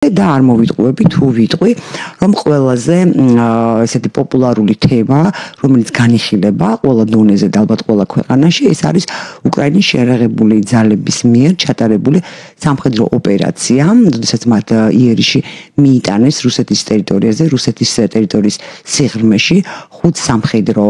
და არ მოვიტყუები თუ ვიტყვი, რომ ყველაზე ესეთი პოპულარული თემა, რომელიც განიხილება ყველა დონეზე და ალბათ ყველა ქვეყანაში, ეს არის უკრაინის შეიარაღებული ძალების მიერ ჩატარებული სამხედრო ოპერაცია, როდესაც მათ იერიში მიიტანეს რუსეთის ტერიტორიაზე, რუსეთის ტერიტორიის სიღრმეში 5 სამხედრო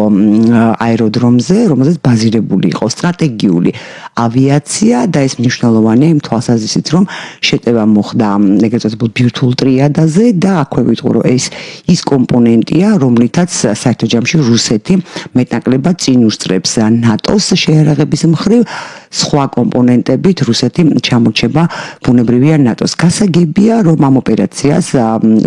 აეროდრომზე, რომელზეც ბაზირებული იყო სტრატეგიული ავიაცია და ეს მნიშვნელოვანია იმ თვალსაზრისით, რომ შეტევა მოხდა ეგრეთ წოდებულ ბირთვულ ტრიადაზე და აქვე ვიტყვი, რომ ეს ის კომპონენტია, რომლითაც საერთო ჯამში რუსეთი მეტნაკლებად წინ უსწრებს ნატოს შეიარაღების მხრივ, სხვა კომპონენტებით რუსეთი ჩამორჩება ბუნებრივია ნატოს. გასაგებია, რომ ამ ოპერაციას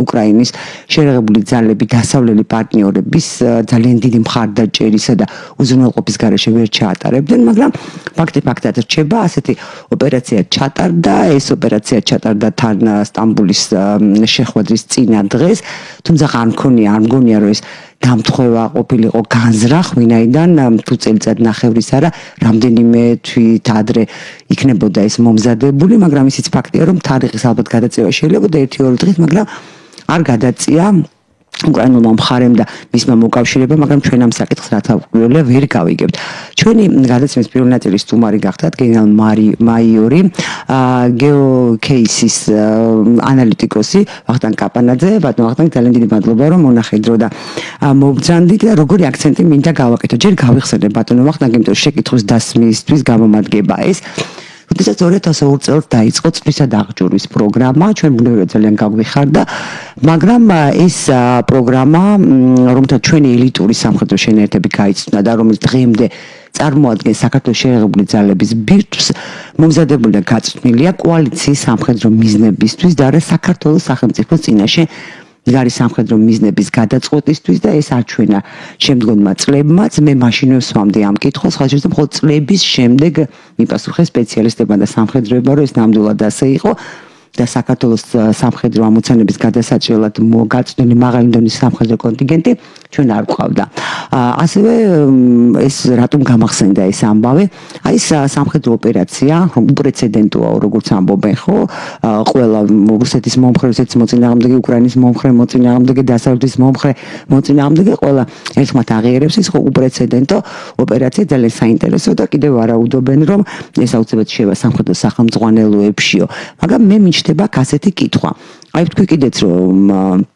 უკრაინის შეიარაღებული ძალები დასავლელი პარტნიორების ძალიან დიდი მხარდაჭერისა და უზრუნველყოფის გარეშე ვერ ჩაატარებდნენ, მაგრამ ფაქტად რჩება ასეთი ოპერაცია ჩატარდა, ეს ოპერაცია ჩატარდა თან სტამბოლის შეხვედრის წინა დღეს, თუმცა არ მგონია, რომ ეს დამთხევა ყოფილიყო განზრახ, ვინაიდან თუ წელიწად ნახევრის არა, რამდენიმე თვით ადრე იქნებოდა ეს მომზადებული, მაგრამ ისიც ფაქტია, რომ თარიღის ალბათ გადაწევა შეიძლება და 1-2 დღით, მაგრამ არ გადაწია უკრაინულმა მხარემ და მისმა მოკავშირეებმა, მაგრამ ჩვენ ამ საკითხს რათა ვერ გავიგებთ. ჩვენი გადაცემის პირველი ნაწილის სტუმარი გახდათ გენერალ-მაიორი გეოკეისის ანალიტიკოსი ვახტანგ კაპანაძე. ბატონო ვახტანგ, ძალიან დიდი მადლობა, რომ მონახეთ დრო და მობრძანდით და როგორი აქცენტი მინდა გავაკეთო. ჯერ გავიხსენებ ბატონო ვახტანგ, იმიტომ შეკითხვის დასმისთვის გამომადგება ეს. როდესაც 2002 წელს დაიწყო წვისა და აღჭურვის პროგრამა, ჩვენ ბუნებრივად ძალიან გაგვიხარდა, მაგრამ ეს პროგრამა, რომელთა ჩვენი ელიტური სამხედრო შენაერთები გაიცნო და რომელიც დღემდე წარმოადგენს საქართველოს შეიარაღებული ძალების ბირთვს, მომზადებული და გაწვრთნილია კოალიციის სამხედრო მიზნებისთვის და არა საქართველოს სახელმწიფოს წინაშე მდგარი სამხედრო მიზნების გადაწყვეტისთვის და ეს აჩვენა შემდგომმა წლებმაც. მე მაშინვე ვსვამდი ამ კითხვას, ხალხში მხოლოდ წლების შემდეგ მიპასუხეს სპეციალისტებმა და სამხედროებმა, რომ ეს ნამდვილად ასე იყო და საქართველოს სამხედრო ამოცანების გადასაჭრელად გაწვდილი მაღალი დონის სამხედრო კონტინგენტი ჩვენ არ გვყავდა. ასევე ეს რატომ გამახსენდა ეს ამბავი? აი ეს სამხედრო ოპერაცია, რომ უპრეცედენტოა, როგორც ამბობენ, ხო? ყველა რუსეთის მომხრე, რუსეთის მოწინააღმდეგე, უკრაინის მომხრე, მოწინააღმდეგე, დასავლეთის მომხრე, მოწინააღმდეგე, ყველა ერთხმად აღიარებს ეს უპრეცედენტო ოპერაცია, ძალიან საინტერესო და კიდევ ვარაუდობენ, რომ ეს აუცილებლად შევა სამხედრო სახელმძღვანელოებშიო. მაგრამ მე მიჩნდება ასეთი კითხვა. აი თქვი კიდეც რომ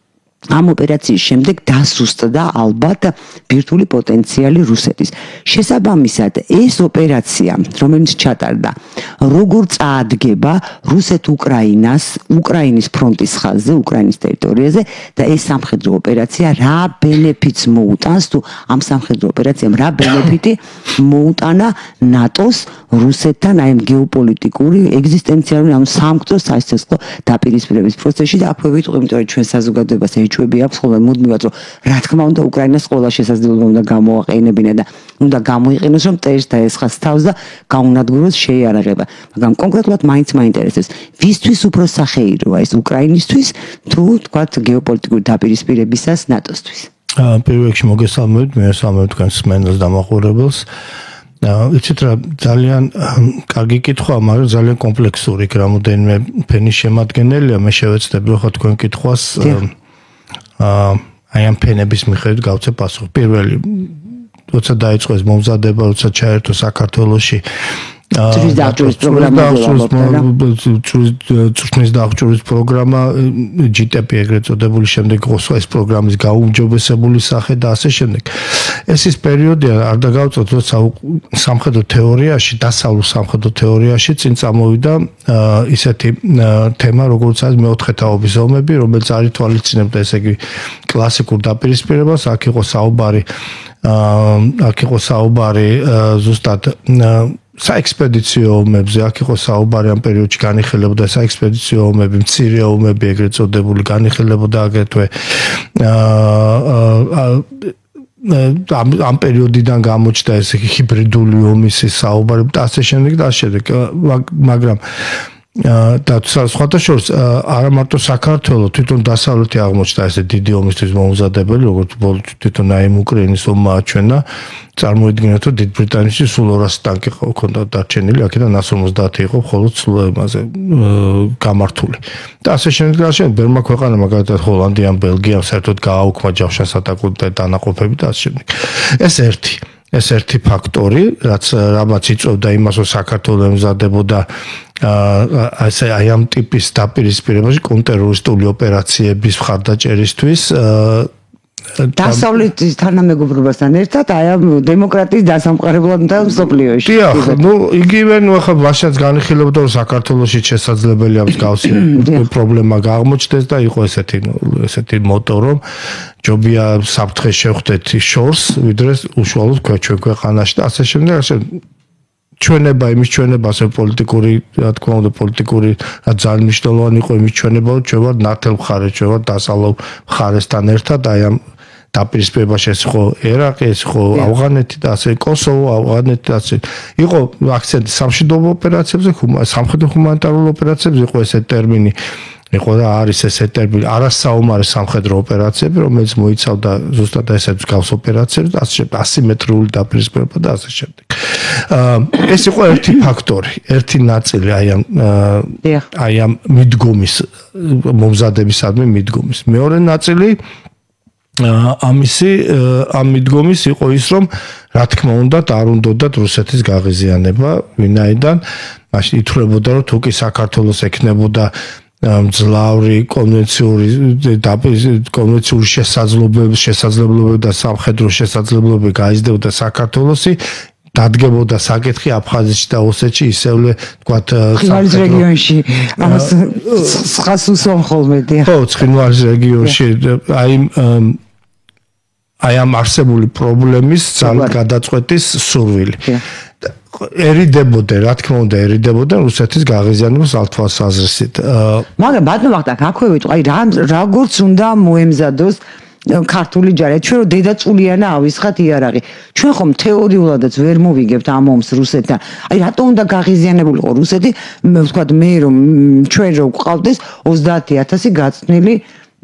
ამ ოპერაციის შემდეგ დასუსტდა ალბათ ბირთვული პოტენციალი რუსეთის. შესაბამისად, ეს ოპერაცია, რომელიც ჩატარდა, როგორ წაადგება რუსეთ-უკრაინას, უკრაინის ფრონტის ხაზზე, უკრაინის ტერიტორიაზე და ეს სამხედრო ოპერაცია რა ბენეფიტს მოუტანს თუ ამ სამხედრო ოპერაციამ რა ბენეფიტი მოუტანა ნატოს რუსეთთან აი ამ გეოპოლიტიკური, ეგზისტენციალური ამ სამხედრო სასიცოცხლო დაპირისპირების პროცესში და აქვე ვიტყვი, იმიტომ რომ ჩვენ საზოგადოებას ეჩვები აქვს ხოლმე მუდმივად, რომ რა თქმა უნდა უკრაინას ყველა შესაძლებლობა უნდა გამოაყენებინა და უნდა გამოიყენოს, რომ წერს და ესხას თავს და გაუნადგუროს შეიარაღება. მაგრამ კონკრეტულად მაინც მაინტერესებს, ვისთვის უფრო სახეიროა ეს უკრაინისთვის თუ თქვათ გეოპოლიტიკური დაპირისპირებისას ნატოსთვის? პირველ რიგში მოგესალმებით, მე ვესალმებ თქვენს მსმენელს და მაყურებელს. იცით რა, ძალიან კარგი კითხვაა, მაგრამ ძალიან კომპლექსური, რამოდენიმე ფენის შემადგენელია. მე შევეცდები ხო თქვენ კითხვას აი ამ ფენების მიხედვით გავცე პასუხი. პირველი, როცა დაიწყო ეს მომზადება, როცა ჩაერთო საქართველოში წვრთნის დაღჭურვის პროგრამა, GTP ეგრეთ წოდებული, შემდეგ იყო ეს პროგრამის გაუმჯობესებული სახე და ასე შემდეგ. ეს ის პერიოდია, არ დაგავწოთ, როცა სამხედრო თეორიაში, დასავლურ სამხედრო თეორიაში წინ წამოვიდა ისეთი თემა, როგორც არის მეოთხე თაობის ომები, რომელიც არ ითვალისწინებდა ესე იგი კლასიკურ დაპირისპირებას, აქ იყო საუბარი ზუსტად საექსპედიციო ომებზე, აქ იყო საუბარი ამ პერიოდში განიხილებოდა საექსპედიციო ომები, მცირე ომები ეგრეთ წოდებული განიხილებოდა აგრეთვე ამ პერიოდიდან გამოჩნდა ეს ჰიბრიდული ომის საუბარი და ასე შემდეგ და ასე შემდეგ, მაგრამ და სხვათა შორის არა მარტო საქართველოს თვითონ დასავლეთი აღმოჩნდა ესე დიდი ომისთვის მომზადებელი, როგორც თვითონ აი უკრაინის ომმა აჩვენა, წარმოიდგინეთ, რომ დიდ ბრიტანეთში სულ 200 ტანკი ჰქონდა დარჩენილი, აქედან 150 იყო მხოლოდ იმაზე გამართული. და ასე შემდგარში ბერმა ქვეყანა მაგალითად ჰოლანდიამ, ბელგიამ საერთოდ გააუქმა ჯავშანსატაკო დანაყოფები და ასე შემდეგ. ეს ერთი ფაქტორი, რამაც იწვევდა იმას, რომ საქართველოს ემზადებოდა აი ამ ტიპის დაპირისპირებაში კონტრტერორისტული ოპერაციების მხარდაჭერისთვის დასავლეთის თანამეგობრობასთან ერთად აი ამ დემოკრატიის დასამყარებლად და მსოფლიოში. დიახ, იგივე ახლა მაშინაც განიხილებოდა რომ საქართველოში შესაძლებელი ამ მსგავსი პრობლემა აღმოჩნდეს და იყო ესეთი მოტო რომ ჯობია საფრთხე შევხვდეთ შორს, ვიდრე უშუალოდ ჩვენ ქვეყანაში და ასე შემდეგ. ჩვენება იმის ჩვენება ასე პოლიტიკური, რა თქმა უნდა, პოლიტიკური ძალიან მნიშვნელოვანი იყო იმის ჩვენება, რომ ჩვენ ვარ ნათელ მხარე, ჩვენ ვარ დასავლურ მხარესთან ერთად აი ამ დაპირისპირებაში ეს იყო ერაყი, ეს იყო ავღანეთი და ასე კოსოვო, ავღანეთი და ასე. იყო აქცენტი სამშვიდობო ოპერაციებზე, სამხედრო ჰუმანიტარულ ოპერაციებზე, იყო ესე ტერმინი იყო და არის ესე ტერმინი არასაომარი სამხედრო ოპერაციები, რომელიც მოიცავდა ზუსტად ესეთ მსგავს ოპერაციებს და ასიმეტრიული დაპირისპირება და ასე შემდეგ. ეს იყო ერთი ფაქტორი, ერთი ნაწილი აი ამ მიდგომის მომზადებისადმი მიდგომის. მეორე ნაწილი ამ მიდგომის იყო ის, რომ რა თქმა უნდა არ უნდათ რუსეთის გაღიზიანება, ვინაიდან მაშინ ითვლებოდა, რომ თუ კი საქართველოს ექნებოდა მძლავრი კონვენციური შესაძლებლობები და სამხედრო შესაძლებლობები გაიზრდებოდა საქართველოსი, დადგებოდა საკითხი აფხაზეთში და ოსეთში ისევე თქვათ ცხინვალის რეგიონში ამას ხას უსვამ ხოლმე დიახ. ხო, ცხინვალის რეგიონში აი ამ არსებული პრობლემის ძალად გადაწყვეტის სურვილი. ერიდებოდა, რა თქმა უნდა, ერიდებოდა რუსეთის გაღიზიანებას ალთვალსაზრისით. მაგრამ ბატონო ვახტანგ, აქვე ვიტყვი, აი როგორც უნდა მოემზადოს ქართული ჯარი. ჩვენ რომ დედაწულიანა ავისხათ იარაღი. ჩვენ ხომ თეორიულადაც ვერ მოვიგებთ ამ ომს რუსეთთან. აი რატო უნდა გაღიზიანებულიყო რუსეთი? ვთქვათ მე რომ ჩვენ რო გვყავდეს 30,000 გაწნილი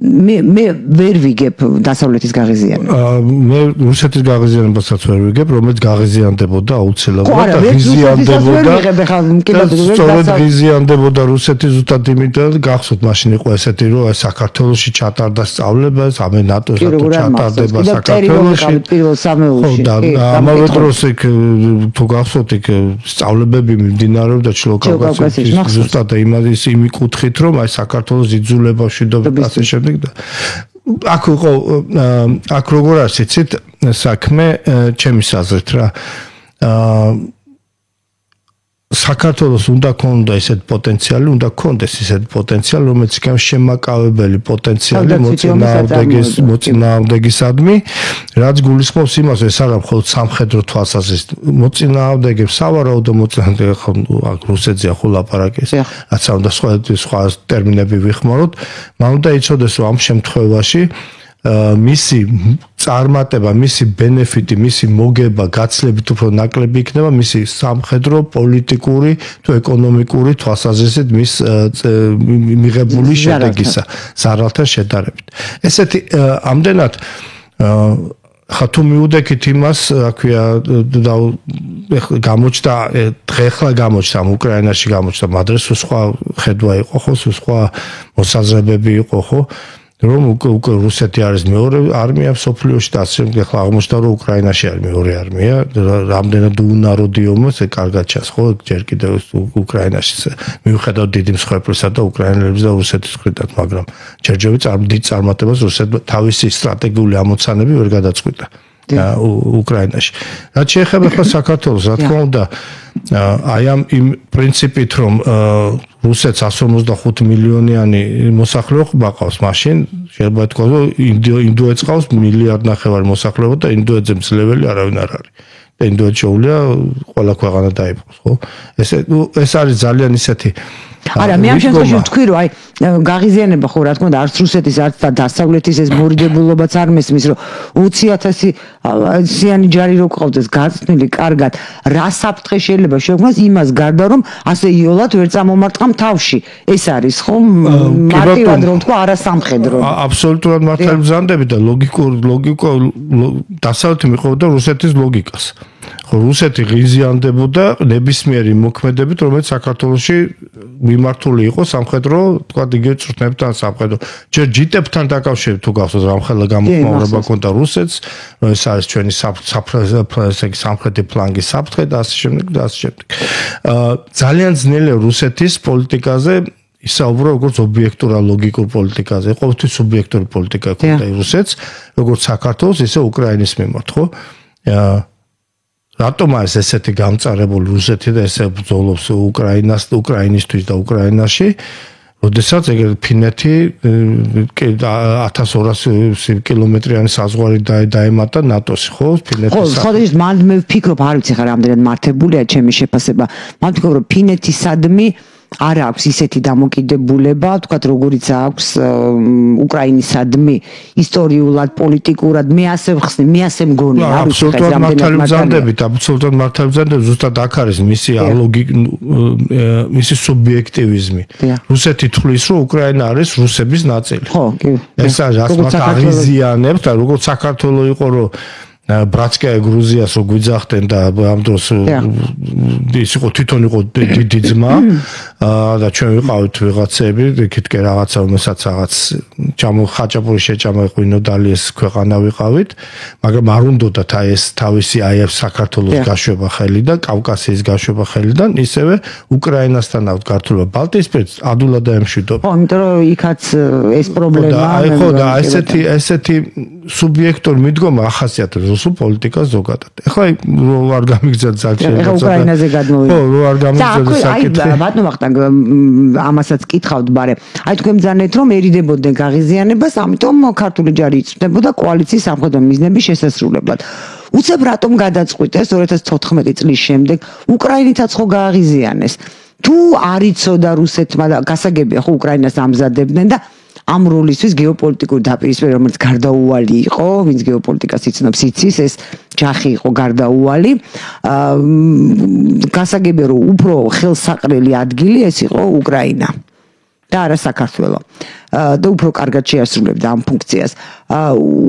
მე ვერ ვიგებ დასავლეთის გაღიზიანებას. მე რუსეთის გაღიზიანებასაც ვერ ვიგებ, რომელიც გაღიზიანდებოდა აუცილებლად და ღიზიანდებოდა. სწორედ ღიზიანდებოდა რუსეთი ზუსტად იმიტომ, გახსოვთ მაშინ იყო ესეთი, რომ საქართველოში ჩატარდა სწავლება, ამე ნატო-სთან ჩატარდება საქართველოში. პირველ სამეულში. და ამავე დროს იქ თუ გახსოვთ იქ სწავლებები მიმდინარეობდა ჩილოკავკასიაში. ზუსტად იმი კუთხით, რომ აი საქართველოს იძულება მშვიდობა ასე შემდეგ. აქ როგორ არის იცით საქმე ჩემის აზრით რა საქართველოს უნდა ქონდა ესეთ პოტენციალი, უნდა ქონდეს ესეთ პოტენციალი, რომელიც იქნება შემაკავებელი პოტენციალი მოწინააღმდეგისადმი, რაც გულისხმობს იმას, ეს არა მხოლოდ სამხედრო თვალსაზრისით, მოწინააღმდეგებს სავარაუდო მოწინააღმდეგე რუსეთზე ახლა ლაპარაკის, რაც უნდა სხვა ტერმინები ვიხმაროთ, მაგრამ უნდა იცოდეს, რომ ამ შემთხვევაში მისი წარმატება, მისი ბენეფიტი, მისი მოგება გაცლებით უფრო ნაკლები იქნება მისი სამხედრო, პოლიტიკური თუ ეკონომიკური თვალსაზრისით მის მიღებული შედეგისა ზარალთან შედარებით. ესეთი ამდენად ხა თუ მიუდექით იმას, აქვია გამოჩნდა დღეახლა გამოჩნდა უკრაინაში გამოჩნდა, მაგრამ სხვა ხედვა იყო ხო, სხვა მოსაზრებები იყო ხო? რომ უკვე რუსეთი არის მეორე არმია მსოფლიოში და ასე ახლა აღმოჩნდა რომ უკრაინაში არის მეორე არმია რამდენად უნაროდი ომს კარგად ჩას ხო ჯერ კიდევ უკრაინაში მიუხედავად დიდი მსხვერპლისა და უკრაინელების და რუსეთის მხრიდან მაგრამ ჯერჯერობით დიდ წარმატებას რუსეთმა თავისი სტრატეგიული ამოცანები ვერ გადაწყვიტა უკრაინაში. რაც შეეხება ახლა საქართველოს, რა თქმა უნდა, აი ამ იმ პრინციპით, რომ რუსეთს 155 მილიონიანი მოსახლეობა ყავს, მაშინ შეიძლება თქვა, რომ ინდოეთს ყავს 1,5 მილიარდი მოსახლეობა და ინდოეთზე მძლეველი არავინ არ არის. და ინდოეთს შეუძლია ყველა ქვეყანა დაიპყროს, ხო? ეს არის ძალიან ისეთი არა, მე ამ შემთხვევაში ვთქვი, რომ აი გაღიზიანება ხო რა თქმა უნდა არც რუსეთის არც დასავლეთის ეს მორიდებულობაც არ მესმის, რომ 20,000 სიანი ჯარი რო ყავდეს გაწნილი კარგად, რა საფრთხე შეიძლება შეგვქონდეს იმას გარდა რომ ასე იოლად ვერ წამომარტყამ თავში. ეს არის ხო მარტივად რომ თქვა არასამხედრო. აბსოლუტურად მართალი ბრძანდები და ლოგიკურ დასავლეთი მიყვებოდა რუსეთის ლოგიკას. ხო რუსეთი ღიზიანდებოდა ნებისმიერი მოქმედებით, რომელიც საქართველოში მიმართული იყო სამხედრო, თქვა იგივე წვრთნებთან სამხედრო. ჯერ ჯიტებთან დაკავშირებით თუ გახსოვთ რამხელა გამოხმაურება ქონდა რუსეთს, რომ ეს არის ჩვენი სამხრეთი ფლანგის საფრთხე და ასე შემდეგ და ასე შემდეგ. ძალიან ძნელია რუსეთის პოლიტიკაზე ისაუბრო როგორც ობიექტურ ლოგიკურ პოლიტიკაზე. ყოველთვის სუბიექტური პოლიტიკა ქონდა რუსეთს, როგორც საქართველოს, ისე უკრაინის მიმართ, ხო? რატომ არის ესეთი გამწარებული რუსეთი და ესე ბრძოლობს უკრაინისთვის და უკრაინაში? როდესაც ეგრეთ ფინეთი 1200 კილომეტრიანი საზღვარი დაემატა ნატოს, ხო? ფინეთის. ხო, ხოდეში მანდ მე ვფიქრობ, არ ვიცი ხარ რამდენად მართებულია ჩემი შეფასება. მან ვფიქრობ, რომ ფინეთისადმი არ აქვს ისეთი დამოკიდებულება, თქვათ როგორიც აქვს უკრაინისადმი ისტორიულად, პოლიტიკურად, მე ასე ვხსნი, მე ასე მგონი, არ ვიცი ხა რამდენად აბსოლუტურად მართალი ბრძანდებით, ზუსტად აქ არის მისი სუბიექტივიზმი. რუსეთი თვლის, რომ უკრაინა არის რუსების ნაწილი. ხო, კი. ეს არის რაც მათ აღიზიანებს და როგორც საქართველოს იყო, რომ ბრატსკაია გრუზიას რო გვიძახდნენ და ამ დროს ის იყო თვითონ იყო დიდი ძმა და ჩვენ ვიყავით ვიღაცები იქითკე რაღაცა რომელსაც რაღაც ხაჭაპური შეჭამა ღვინო დალიეს ქვეყანა ვიყავით, მაგრამ არ უნდათ აი ეს თავისი აი საქართველოს გაშვება ხელიდან, კავკასიის გაშვება ხელიდან, ისევე უკრაინასთან აქვს გართულება ბალტიისპირეთს ადულად დაემშვიდობა. ხო, იმიტომ რომ იქაც ეს პრობლემაა. აი ხო და ესეთი სუბიექტური მიდგომა ახასიათებს რუსულ პოლიტიკას ზოგადად. ეხლა რო არ გამიგზავნა საერთოდ. ეხლა უკრაინაზე გადმოვიდა. ხო, რო არ გამიგზავნა საკითხი. აი ბატონო ვახტანგ ამასაც კითხავთ, ბარე. აი თქვენ ბრძანეთ რომ ერიდებოდნენ გაღიზიანებას, ამიტომ ქართული ჯარი იწვდებოდა კოალიციის სამხედრო მიზნების შესასრულებლად. უცებ რატომ გადაწყვიტეს 2014 წლის შემდეგ უკრაინითაც ხო გააღიზიანეს? თუ არ იცოდა რუსეთმა და გასაგებია ხო უკრაინას ამზადებდნენ და ამ როლისთვის გეოპოლიტიკური დაპირისპირება, რომელიც გარდაუვალი იყო, ვინც გეოპოლიტიკას იცნობს, იცის, ეს ჯახი იყო გარდაუვალი. გასაგებია, რომ უფრო ხელსაყრელი ადგილი ეს იყო უკრაინა და არა საქართველო. და უფრო კარგად შეასრულებდა ამ ფუნქციას.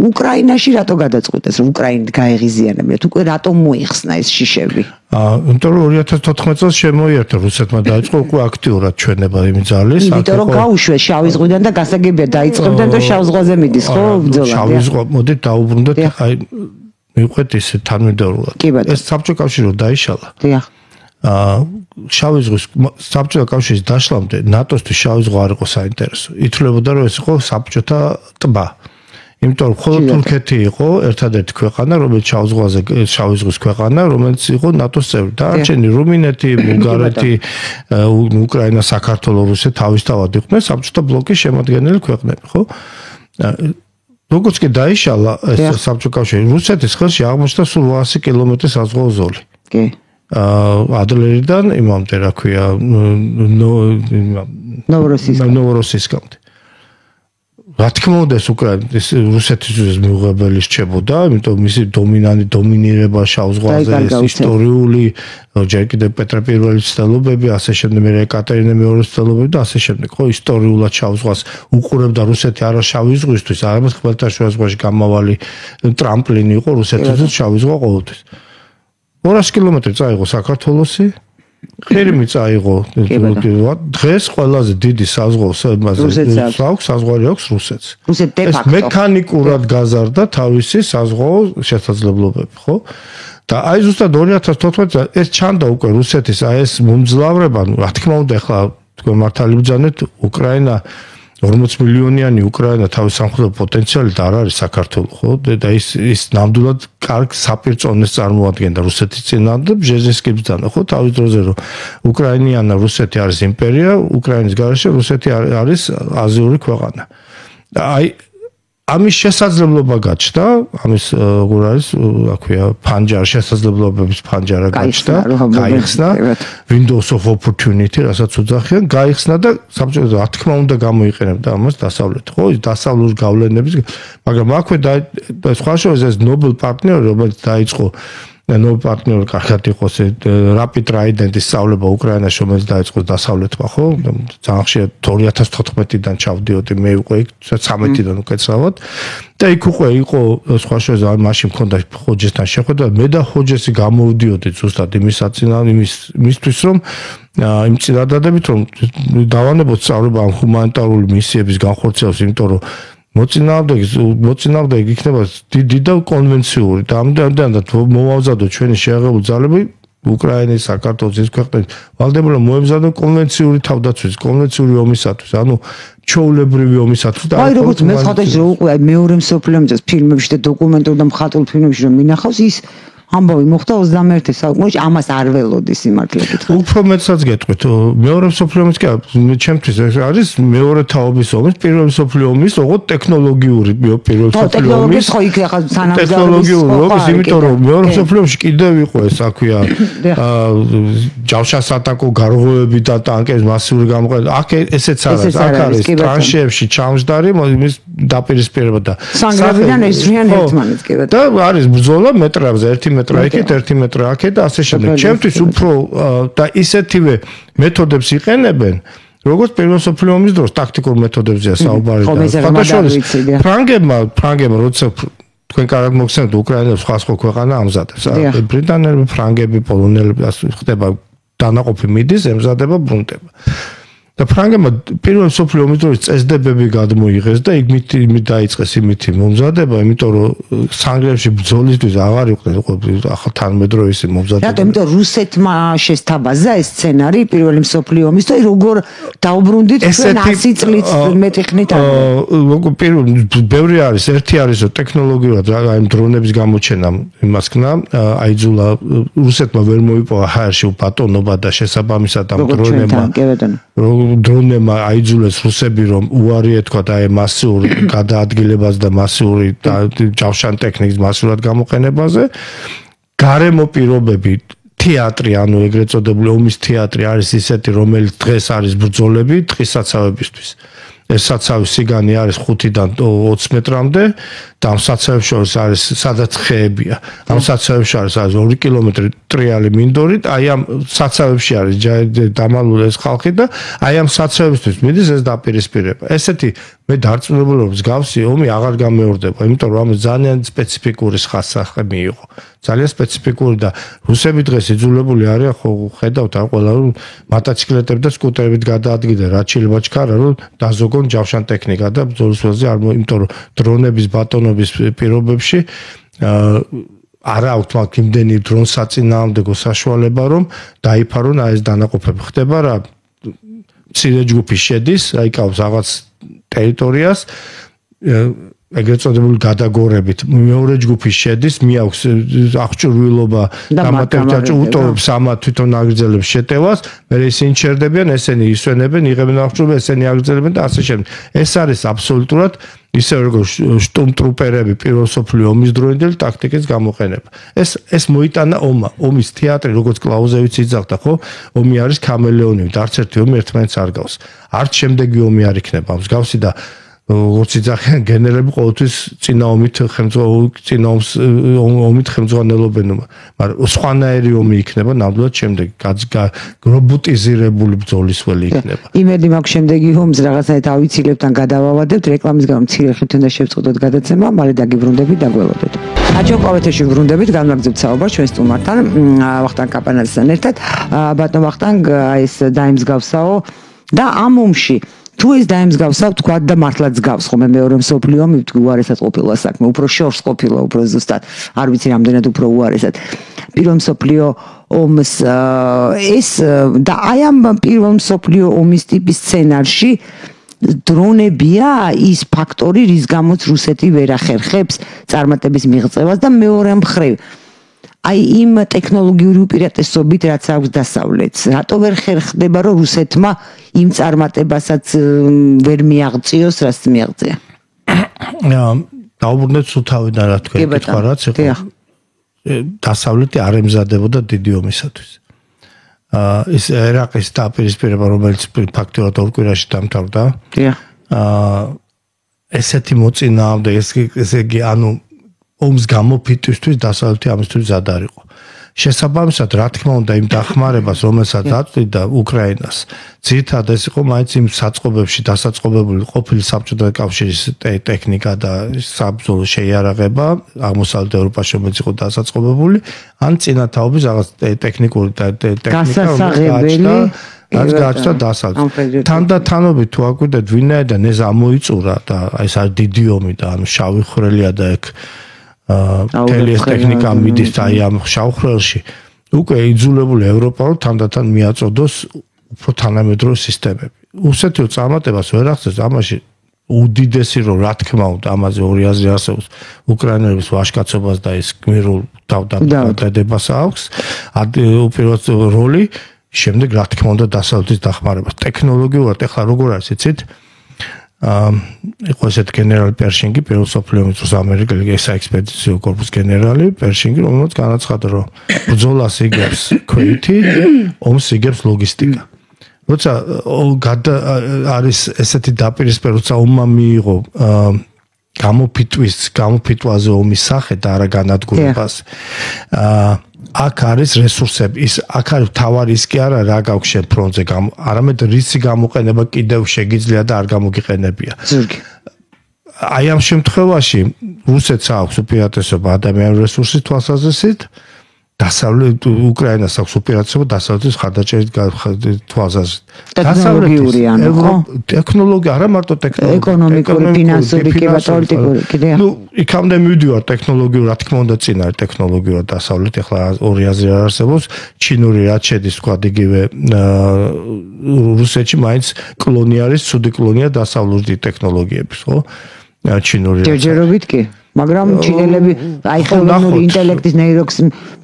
უკრაინაში რატო გადაწყვიტეს, რომ უკრაინით გაეღიზიანებიათ? უკვე რატომ მოიხსნა ეს შიშები? იმიტომ რომ 2014 წელს შემოიერთა რუსეთმა დაიწყო უკვე აქტიურად ჩვენება იმის ძალის. იმიტომ რომ გაუშვეს შავი ზღვიდან და გასაგებია დაიწყებდნენ და შავ ზღვაზე მიდის, ხო, ბრძოლა. შავი ზღვა, მოდით დაუბრუნდეთ, აი მივყვეთ ისე თანმიმდევრულად. ეს საბჭოთა კავშირი რო დაიშალა. დიახ. შავი ზღვის საბჭოთა კავშირის დაშლამდე ნატოსთვის შავი ზღვა არ იყო საინტერესო. ითვლებოდა რომ ეს იყო საბჭოთა ტბა. იმიტომ რომ მხოლოდ თურქეთი იყო ერთადერთი ქვეყანა, რომელიც შავი ზღვის ქვეყანა, რომელიც იყო ნატოს წევრი. დანარჩენი რუმინეთი, ბულგარეთი, უკრაინა, საქართველო, რუსეთი თავისთავად იყვნენ საბჭოთა ბლოკის შემადგენელი ქვეყნები, ხო? როგორც კი დაიშალა ეს საბჭოთა კავშირი, რუსეთის ხელში აღმოჩნდა სულ 800 კილომეტრის საზღვაო ზოლი. კი. ადლერიდან იმამდე რა ქვია ნოვოროსიისკამდე. რა თქმა უნდა ეს უკრაინის რუსეთის მიუღებელი რჩებოდა, იმიტომ მისი დომინირება შავ ზღვაზე, ეს ისტორიული ჯერ კიდევ პეტრე პირველის ცდელობები, ასე შემდეგ მე ეკატერინე მეორის ცდელობები და ასე შემდეგ. ხო, ისტორიულად შავ ზღვას უყურებდა რუსეთი არა შავი ზღვისთვის, არამედ ხმელთაშუა ზღვაში გამავალი ტრამპლინი იყო რუსეთისთვის შავი ზღვა ყოველთვის. 200 კილომეტრი წაიღო საქართველოსი, ყირიმი წაიღო. დღეს ყველაზე დიდი საზღვარი აქვს რუსეთს. ეს მექანიკურად გაზარდა თავისი საზღვაო შესაძლებლობები, ხო? და აი ზუსტად 2014 წელს ეს ჩანდა უკვე რუსეთის აი ეს მომძლავრება, რა თქმა უნდა, ახლა თქვენ მართალი ბრძანეთ, უკრაინა 40 მილიონიანი უკრაინა თავის სამხედრო პოტენციალით არ არის საქართველო, ხო? და ის ნამდვილად კარგ საპირწონეს წარმოადგენდა რუსეთის წინააღმდეგ და ბჟეზინსკის ბრძანა, ხო? თავის დროზე რომ უკრაინიანა რუსეთი არის იმპერია, უკრაინის გარეშე რუსეთი არის აზიური ქვეყანა. და აი ამის შესაძლებლობა გაჩნდა, ამის როგორ არის, აქვეა, ფანჯარა შესაძლებლობების ფანჯარა გაჩნდა, გაიხსნა Windows of Opportunity, რასაც უძახიან, გაიხსნა და საბჭოთა რა თქმა უნდა გამოიყენებდა ამას დასავლეთ, ხო, დასავლური გავლენების, მაგრამ აქვე და სხვა შორის ეს Nobel პარტნიორი, რომელიც დაიწყო Nobel პარტნიორი კარგად იყოს Rapid Trident-ის სწავლება უკრაინაში, რომელიც დაიწყო დასავლეთმა, ხო? ძალიან ხშირად 2014-დან ჩავდიოდი მე უკვე იქ 13-დან უკეთესავად. და იქ უკვე იყო სხვა შორის მაშინ მქონდა ხოჯესთან შეხვედრა, მე და ხოჯესი გამოვდიოდი ზუსტად იმისთვის რომ იმ წინადადებით რომ დავანებოთ სწავლება ამ ჰუმანიტარული მისიების განხორციელებას, იმიტომ რომ მოწინააღმდეგე იქნება დიდი და კონვენციური და ამდენად მოვავზადოთ ჩვენი შეაღებული ძალები უკრაინის, საქართველოს ის ქვეყნების ვალდებულა მოემზადონ კონვენციური თავდაცვის, კონვენციური ომისათვის, ანუ ჩაოლებრივი ომისათვის და აი როგორც მე ხადაში რო უკვე მეორე მსოფლიო ომის ფილმებში და დოკუმენტურ და მხატვრულ ფილმებში რომ მინახავს ის ამბავი მოხდა 21 საუკუნეში, ამას არ ველოდი სიმართლე გითხრათ. უფრო მეტსაც გეტყვით, მეორე მსოფლიო ომის კი ჩემთვის ეს არის მეორე თაობის ომის, პირველი მსოფლიო ომის, ოღონდ ტექნოლოგიური პირველი მსოფლიო ომის. ხო, იქ ახლა ტექნოლოგიური ომის, იმიტომ რომ მეორე მსოფლიო ომში კიდევ იყო ეს აქვეა ჯავშანსატაკო გარღვევები და ტანკების მასიური გამოყენება. აქ ესეც არის, აქ არის ტრანშეებში ჩამჯდარი იმის დაპირისპირება და სანგრებიდან ესრიან ერთმანეთს კი ბატონო. და არის ბრძოლა მეტრებზე 1 მეტრ იქით, 1 მეტრ აქეთ და ასე შემდეგ. ჩემთვის უფრო და ისეთივე მეთოდებს იყენებენ, როგორც პირველ მსოფლიო ომის დროს ტაქტიკურ მეთოდებზეა საუბარი და ფრანგებმა როცა თქვენ კარგად მოგხსენებთ უკრაინას სხვა ქვეყანა ამზადებს. ბრიტანელები, ფრანგები, პოლონელები ხდება დანაყოფი მიდის, ემზადება ბრუნდება. და ფრანგებმა პირველ მსოფლიო ომის დროს წესდებები გადმოიღეს და იქ დაიწყეს იმითი მომზადება, იმიტომ რომ სანგრებში ბრძოლისთვის აღარ იყვნენ ახლა თანამედროვე მომზადება. რატომ? იმიტომ რუსეთმა შესთავაზა ეს სცენარი პირველი მსოფლიო ომის და როგორ დაუბრუნდით ჩვენ 100 წლით მეტი ხნით ბევრი არის, ერთი არის ტექნოლოგიურად აი დრონების გამოჩენამ იმასქნა, აიძულა რუსეთმა ვერ მოიპოვა ჰაერში ბატონობა და შესაბამისად ამ დრონებმა აიძულეს რუსები რომ უარი ეთქვათ აი მასიური გადაადგილებას და მასიური ჯავშან ტექნიკის მასურად გამოყენებაზე. გარემო პირობები თეატრი, ანუ ეგრეთ წოდებული ომის თეატრი არის ისეთი, რომელიც დღეს არის ბრძოლები ტყისაცავებისთვის. ეს საცავის სიგანი არის 5-დან 20 მეტრამდე და ამ საცავებს შორის არის სადაც ხეებია. ამ საცავებში არის 2 კილომეტრი ტრიალი მინდორით, აი ამ საცავებში არის დამალული ეს ხალხი და აი ამ საცავებისთვის მიდის ეს დაპირისპირება. ესეთი მე დარწმუნებული მსგავსი ომი აღარ გამეორდება, იმიტომ რომ ამას ძალიან სპეციფიკური ხასიათი იყო. ძალიან სპეციფიკური და რუსები დღეს იძულებული არიან ხო ხედავთ არ ყველა რომ მოტოციკლეტები და სკუტერებით გადაადგილდნენ რაც შეიძლება ჩქარა რომ დაზოგონ ჯავშან ტექნიკა და ბრძოლის ველზე არ იმიტომ რომ დრონების ბატონობის პირობებში არა აქვს მაგ იმდენი დრონ საწინააღმდეგო საშუალება რომ დაიფარონ აი ეს დანაყოფები ხდება რა მცირე ჯგუფი შედის აი კავს რაღაც ტერიტორიას ეგრეთ წოდებული გადაგორებით მეორე ჯგუფი შედის მიაქვს აღჭურვილობა დამატებითად უტოვებს ამა თვითონ აგრძელებს შეტევას მე ისინი ჩერდებიან ესენი ისვენებენ იღებენ აღჭურვილობას ესენი აგრძელებენ და ასე შემდეგ ეს არის აბსოლუტურად ისე როგორც შტუმტრუპერები პირველ მსოფლიო ომის დროინდელი ტაქტიკის გამოყენება ეს მოიტანა ომის თეატრი როგორც კლაუზევიც იძახდა ხო ომი არის ქამელეონივით არც ერთი ომი ერთმანეთს არ გავს არც შემდეგი ომი არ იქნება მსგავსი და როგორც იძახიან გენერლები ყოველთვის წინა ომით ხელმძღვანელობენ მაგრამ სხვანაირი ომი იქნება ნამდვილად შემდეგ რობოტიზირებული ბრძოლისველი იქნება იმედი მაქვს შემდეგი ომს რაღაცნაირად ავიცილებთ ან გადავავადებთ რეკლამის გამო მცირე ხნით უნდა შევწყვეტოთ გადაცემა მალე დაგიბრუნდებით დაგველოდოთ აჩვენ ყოველთვიში ვრუნდებით განვაგრძობთ საუბარს ჩვენ სტუმართან ვახტანგ კაპანაძესთან ერთად ბატონ ვახტანგ ეს დაიმსგავსაო და ამ ომში თუ ეს დაემსგავსა თქვა და მართლაც გავს ხოლმე მეორე მსოფლიო ომი უარესად ყოფილა საქმე უფრო შორს ყოფილა უფრო ზუსტად არ ვიცი რამდენად უფრო უარესად პირველ მსოფლიო ომს ეს და აი ამ პირველ მსოფლიო ომის ტიპის სცენარში დრონებია ის ფაქტორი რის გამოც რუსეთი ვერ ახერხებს წარმატების მიღწევას და მეორე მხრივ აი იმ ტექნოლოგიური უპირატესობით რაც აქვს დასავლეთს რატო ვერ ხერხდება რომ რუსეთმა იმ წარმატებასაც ვერ მიაღწიოს რაც მიაღწია დაუბრუნდეთ სუთავიდან რა თქვენ კითხვა რაც იყო. დასავლეთი არ ემზადებოდა დიდი ომისათვის. ის ერაყის დაპირისპირება რომელიც ფაქტურად ორ კვირაში დამთავრდა. ესეთი მოწინააღმდეგე ესე იგი ანუ ომს გამოფიტვისთვის დასავლეთი ამისთვის მზად არ იყო. შესაბამისად, რა თქმა უნდა, იმ დახმარებას, რომელსაც აწვდიდა უკრაინას, ძირითადად ეს იყო მაინც იმ საწყობებში დასაწყობებული ყოფილი საბჭოთა კავშირის ტექნიკა და საბრძოლო შეიარაღება, აღმოსავლეთ ევროპაში რომელიც იყო დასაწყობებული, ან წინათაობის რაღაც ტექნიკური ტექნიკა, რაც გააჩნდა დასავლეთ. თანდათანობით თუ აკვირდეთ, ვინაიდან ეს ამოიწურა და ეს არის დიდი ომი და ანუ შავი ხვრელია და ეგ თელი ეს ტექნიკა მიდის აი ამ შავხრელში უკვე იძულებული ევროპა რომ თანდათან მიაწოდოს უფრო თანამედროვე სისტემები. უსეთიო წარმატებას ვერ ახდენს ამაში უდიდესი რომ რა თქმა უნდა ამაზე ორი აზრი არსებობს უკრაინელების ვაჟკაცობას და ეს გმირულ დავდადებას აქვს უპირველეს როლი შემდეგ რა თქმა უნდა დასავლეთის დახმარებას ტექნოლოგიურად ეხლა როგორ არის იცით იყო ესეთ გენერალი პერშინგი პირველ მსოფლიო ომის დროს ამერიკელი საექსპედიციო კორპუსის გენერალი პერშინგი რომელიც განაცხადა რომ ბრძოლას იგებს ქვეითი ომს იგებს ლოგისტიკა როცა არის ესეთი დაპირისპირება როცა ომმა მიიღო გამოფიტვაზე ომის სახე და არა განადგურებას აქ არის რესურსები ის აქ არის თავარი ის კი არა რა გაქვს შენ ფრონტზე არამედ რისი გამოყენება კიდევ შეგიძლია და არ გამოგიყენებია აი ამ შემთხვევაში რუსეთს აქვს უპირატესობა ადამიანური რესურსის თვალსაზრისით დასავლეთ უკრაინას აქვს უპირატესობა დასავლეთის ხარდაჭერის თვალსაზრისით ტექნოლოგიური ანუ ხო ტექნოლოგია არა მარტო ტექნოლოგია ეკონომიკური ფინანსური პოლიტიკური კიდე ნუ იქამდე მივდივარ ტექნოლოგიურად რა თქმა უნდა წინ არის ტექნოლოგიურად დასავლეთ ეხლა ორი აზრი არ არსებობს ჩინური რაც შედის თქვა იგივე რუსეთში მაინც კლონი არის ცუდი კლონია დასავლური ტექნოლოგიების ხო ჩინური ჯერჯერობით კი მაგრამ ჩინელები აი ხელოვნური ინტელექტის ნეიროქს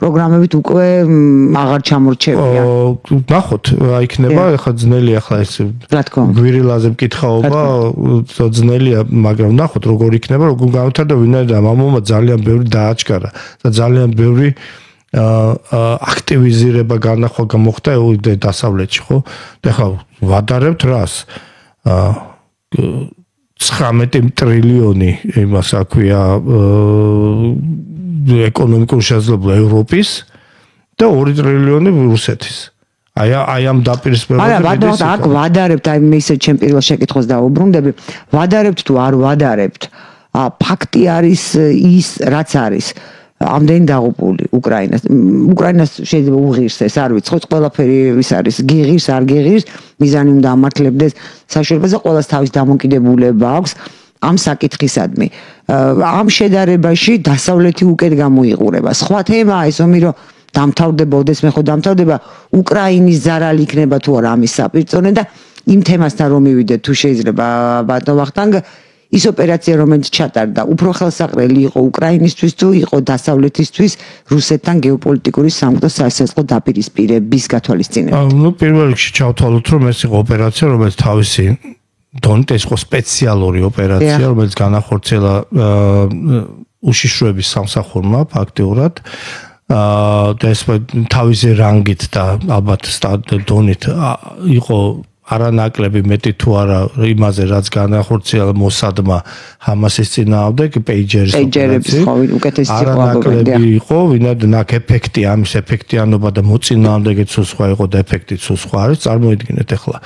პროგრამებით უკვე აღარ ჩამორჩებია. ნახოთ, აი იქნება ახლა ძნელი ახლა ეს გვირილაზე მკითხაობა, ძნელია, მაგრამ ნახოთ როგორ იქნება, როგორ განვითარდება ვინაიდან ამომმა ძალიან ბევრი დააჩქარა და ძალიან ბევრი აქტივიზირება განახვა მოხდა დასავლეთში, ხო? და ახლა ვადარებთ რას? 19 ტრილიონი იმას აქვია ეკონომიკური შესაძლებლობა ევროპის და 2 ტრილიონი რუსეთის. აი ამ დაპირისპირებაზე მიდის. აქ ვადარებთ, აი მე ისე ჩემ პირველ შეკითხვას დაუბრუნდები, ვადარებთ თუ არ ვადარებთ. ფაქტი არის ის, რაც არის. ამდენი დაღუპული უკრაინას შეიძლება უღირსეს არ ვიცი ხო ყველაფერი ის არის გიღირს არ გიღირს მიზანი უნდა ამართლებდეს საშუალებაზე ყოველს თავის დამოკიდებულება აქვს ამ საკითხისადმი ამ შედარებაში დასავლეთი უკეთ გამოიყურება სხვა თემაა ეს ომი რომ დამთავრდება ოდესმე ხო დამთავრდება უკრაინის ზარალი იქნება თუ არა ამის საპირწონე და იმ თემასთან რომ მივიდეთ თუ შეიძლება ბატონო ვახტანგ ის ოპერაცია რომელიც ჩატარდა უფრო ხელსაყრელი იყო უკრაინისთვის თუ იყო დასავლეთისთვის რუსეთთან გეოპოლიტიკური სამყარო სასაზღვრო დაპირისპირების გათვალისწინებით. ნუ პირველ რიგში ჩავთვალოთ რომ ეს იყო ოპერაცია რომელიც თავისი დონით ეს იყო სპეციალური ოპერაცია რომელიც განახორციელა უშიშროების სამსახურმა ფაქტიურად და ეს თავისი რანგით და ალბათ დონით იყო არანაკლები მეტი თუ არა იმაზე რაც განახორციელა მოსადმა ჰამასის წინააღმდეგ პეიჯერის ოპერაცია უკეთესი არანაკლები იყო ვინაიდან აქ ეფექტი ამის ეფექტიანობა და მოწინააღმდეგეც სხვა იყო და ეფექტიც სხვა არის წარმოიდგინეთ ახლა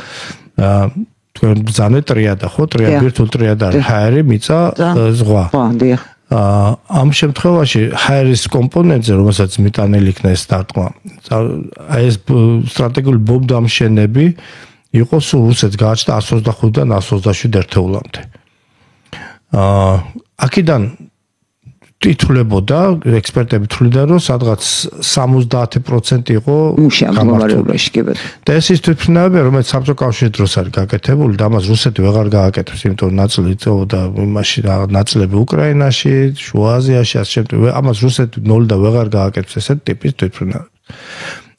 თქვენ ბრძანეთ ტრიადა ხო ბირთვულ ტრიადა ჰაერი მიწა ზღვა ამ შემთხვევაში ჰაერის კომპონენტზე რომელსაც მიტანილი იქნა ეს დარტყმა აი ეს სტრატეგიული ბომბდამშენები იყო სულ რუსეთს გააჩნდა 125-დან 127 ერთეულამდე. აქედან თითქლებოდა ექსპერტები თვლიდნენ რომ სადღაც 70% იყო მუშაობაში კიბეთ. და ეს ის თვითმფრინავებია რომელიც საბჭოთა კავშირის დროს არის გაკეთებული და ამას რუსეთი ვეღარ გააკეთებს, იმიტომ რომ ნაწილი იწევდა იმაში ნაწილები უკრაინაში, შუა აზიაში, ასე შემდეგ. ამას რუსეთი ნოლიდან ვეღარ გააკეთებს ესეთ ტიპის თვითმფრინავებს.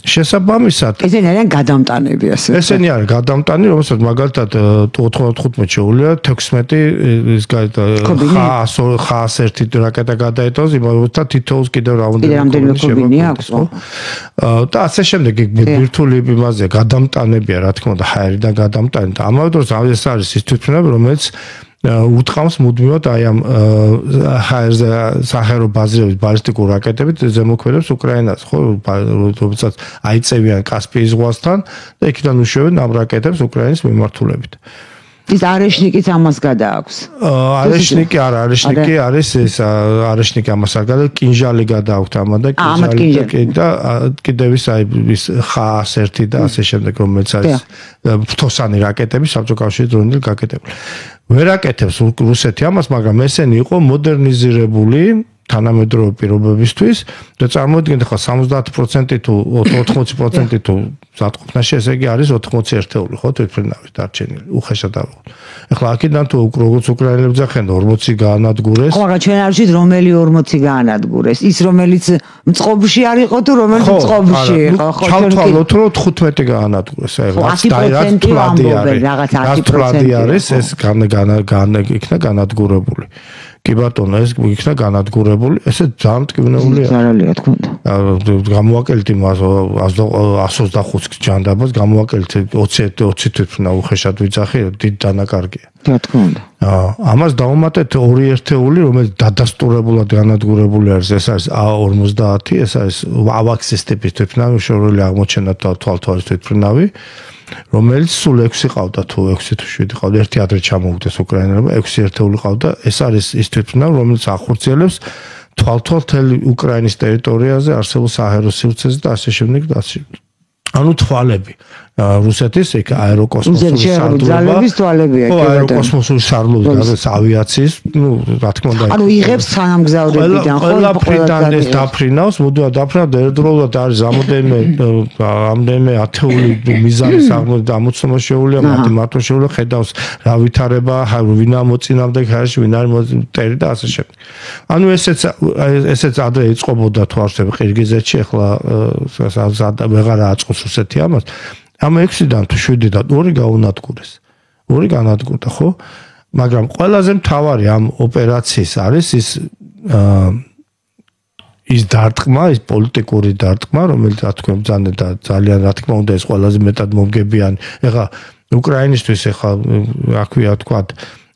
შესაბამისად ესენი არიან გადამტანები ასე. ესენი არის გადამტანი, რომელსაც მაგალითად 95 შეუძლია 16 ის X-1 რაკეტა გადაეტოვოს, იმავე თითოეულს კიდევ რამდენიმე კობინი აქვს, ხო? და ასე შემდეგ ბირთვული იმაზე გადამტანებია, რა თქმა უნდა, ჰაერიდან გადამტანი და ამავე დროს ეს არის ის თვითმფრინავი, რომელიც უთყავს მუდმივად აი ამ ჰაერზე საჰაერო ბაზირების ბალისტიკურ რაკეტებით ზემოქმედებს უკრაინას, ხო, როდესაც აიწევიან კასპიის ზღვასთან და იქიდან უშვებენ ამ რაკეტებს უკრაინის მიმართულებით. ის არეშნიკიც ამას გადააქვს. არეშნიკი არა, არეშნიკი არის ეს არეშნიკი ამას არ გადა, კინჟალი გადააქვთ ამა და კინჟალი და კიდევ ის აი ის X-1 და ასე შემდეგ, რომელიც არის ფთოსანი რაკეტები, საბჭოთა კავშირის დროინდელი გაკეთებული. ვერ აკეთებს რუსეთი ამას, მაგრამ ესენი იყო მოდერნიზირებული თანამედროვე პირობებისთვის და წარმოიდგინეთ ხა 70% თუ 80% თუ ზატყოფნაში, ესე იგი არის 80 ერთეული, ხო, თვითმფრინავის დარჩენილი, უხეშად ავიღოთ. ეხლა აქედან თუ როგორც უკრაინელებს ახენ 40 გაანადგურეს. ხო, მაგრამ ჩვენ არ ვიცით რომელი 40 გაანადგურეს. ის რომელიც მწყობში არ იყო თუ რომელიც მწყობში იყო, ხო, ჩავთვალოთ რომ 15 გაანადგურეს. აი რაც თვლადი არის, ეს იქნა განადგურებული. კი ბატონო, ეს იქნა განადგურებული, ესე ძალიან მტკივნეულია. ზარალია, თქო უნდა. გამოვაკელით იმას 125 ჯანდაბას, გამოვაკელით 20 თვითმფრინავი უხეშად ვიძახი, დიდი დანაკარგია. რა თქმა უნდა. ამას დავუმატეთ ორი ერთეული, რომელიც დადასტურებულად განადგურებული არის, ეს არის A50, ეს არის AWACS-ის ტიპის თვითმფრინავი, შეურული აღმოჩენა თვალთვალის თვითმფრინავი. რომელიც სულ 6 ყავდა თუ 6 თუ 7 ყავდა, ერთი ადრე ჩამოუგდეს უკრაინელებმა, 6 ერთეული ყავდა. ეს არის ის თვითმფრინავი, რომელიც ახორციელებს თვალთვალ უკრაინის ტერიტორიაზე არსებულ საჰაერო სივრცეზე და ასე შემდეგ და ასე შემდეგ. ანუ თვალები რუსეთის ეგ აეროკოსმოსური სარდლობა. ხო, აეროკოსმოსური სარდლობა და ავიაციის, ნუ რა თქმა უნდა. ანუ იღებს თანამგზავრებიდან, ხო, ყველაფრიდან ეს დაფრინავს, მუდმივად დაფრინავს, ერთდროულად არის ამდენიმე ათეული მიზანის ამოცნობა შეუძლია, მათი მართვა შეუძლია, ხედავს რა ვითარება, ვინ ამოწინამდე ხარში, ვინ არის მოტერი და ასე შემდეგ. ანუ ესეც ადრე იწყობოდა თუ არ ვშტები ყირგიზეთში, ახლა ვეღარა აწყობს რუსეთი ამას. ამ 6-დან თუ 7-დან 2 გაუნადგურეს. 2 განადგურდა, ხო? მაგრამ ყველაზე მთავარი ამ ოპერაციის არის ის დარტყმა, ის პოლიტიკური დარტყმა, რომელიც რა თქმა უნდა ძალიან რა თქმა უნდა ეს ყველაზე მეტად მომგებიანი. ეხლა უკრაინისთვის ეხლა აქვია თქვა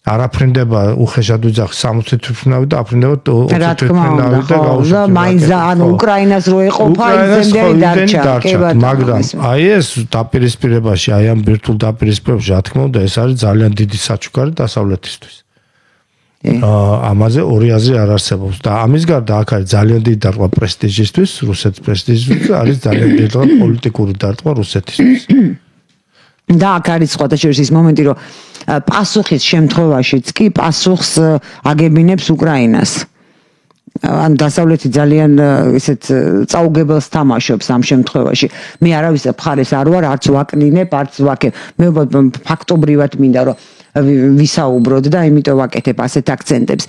არაფრინდება უხეშად ვიძახ 60 თვითმფრინავი და აფრინდება 20 თვითმფრინავი და გაუშვება. მაინც ანუ უკრაინას რო ეყოფა იმდენი დარჩა. მაგრამ აი ეს დაპირისპირებაში, აი ამ ბირთვულ დაპირისპირებაში, რა თქმა უნდა, ეს არის ძალიან დიდი საჩუქარი დასავლეთისთვის. ამაზე ორი აზრი არ არსებობს და ამის გარდა აქ არის ძალიან დიდი დარტყმა პრესტიჟისთვის, რუსეთის პრესტიჟისთვის, არის ძალიან დიდი პოლიტიკური დარტყმა რუსეთისთვის. და აქ არის სხვა შორის ის მომენტი, რომ პასუხის შემთხვევაშიც კი პასუხს აგებინებს უკრაინას. ან დასავლეთი ძალიან ისეთ წაუგებელს თამაშობს ამ შემთხვევაში. მე არავის მხარეს არ ვარ, არც ვაკნინებ, არც ვაკებ. მე ფაქტობრივად მინდა რომ ვისაუბროთ და იმიტომ ვაკეთებ ასეთ აქცენტებს.